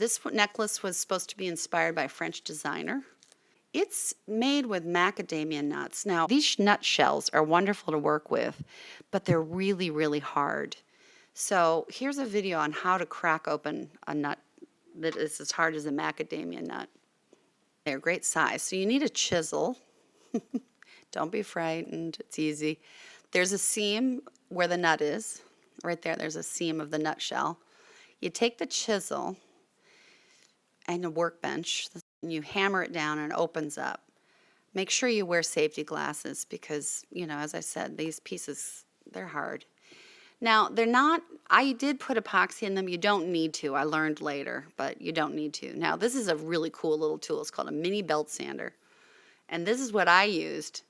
This necklace was supposed to be inspired by a French designer. It's made with macadamia nuts. Now, these nut shells are wonderful to work with, but they're really, really hard. So here's a video on how to crack open a nut that is as hard as a macadamia nut. They're great size. So you need a chisel. Don't be frightened. It's easy. There's a seam where the nut is. Right there, there's a seam of the nut shell. You take the chisel and a workbench, and you hammer it down and it opens up. Make sure you wear safety glasses because, as I said, these pieces, they're hard. Now, they're not, I did put epoxy in them. You don't need to. I learned later, but you don't need to. Now, this is a really cool little tool. It's called a mini belt sander. And this is what I used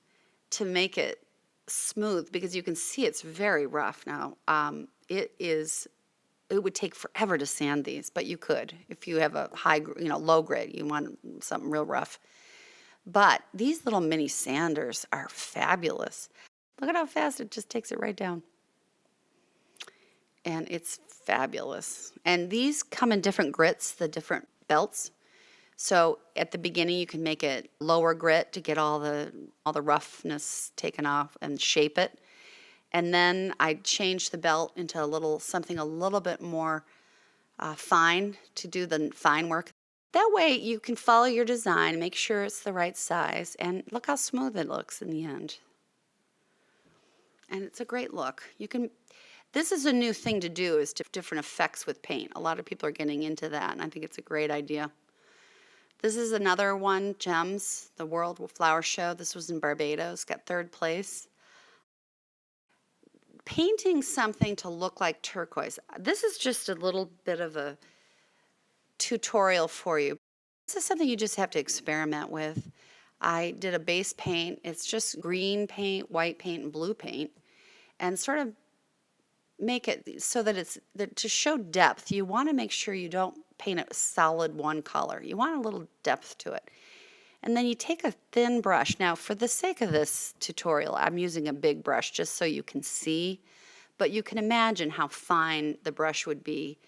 to make it smooth because you can see it's very rough now. It would take forever to sand these, but you could if you have a low grade. You want something real rough. But these little mini sanders are fabulous. Look at how fast it just takes it right down. And it's fabulous. And these come in different grits, the different belts. So at the beginning, you can make it lower grit to get all the roughness taken off and shape it. And then I changed the belt into something a little bit more fine to do the fine work. That way you can follow your design, make sure it's the right size, and look how smooth it looks in the end. And it's a great look. This is a new thing to do, is different effects with paint. A lot of people are getting into that, and I think it's a great idea. This is another one, Gems, the World Flower Show. This was in Barbados, got 3rd place. Painting something to look like turquoise. This is just a little bit of a tutorial for you. This is something you just have to experiment with. I did a base paint. It's just green paint, white paint, and blue paint, and sort of make it so that to show depth. You want to make sure you don't paint a solid one color. You want a little depth to it. And then you take a thin brush. Now, for the sake of this tutorial, I'm using a big brush just so you can see, but you can imagine how fine the brush would be.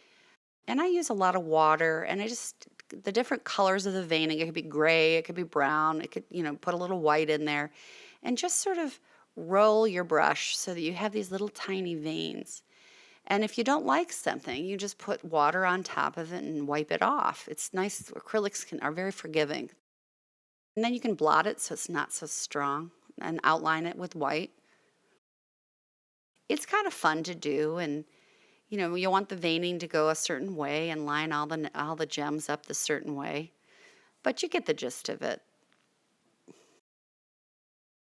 And I use a lot of water, and the different colors of the veining, it could be gray, it could be brown, it could, put a little white in there, and just sort of roll your brush so that you have these little tiny veins. And if you don't like something, you just put water on top of it and wipe it off. It's nice. Acrylics are very forgiving. And then you can blot it so it's not so strong and outline it with white. It's kind of fun to do, and you want the veining to go a certain way and line all the gems up the certain way. But you get the gist of it.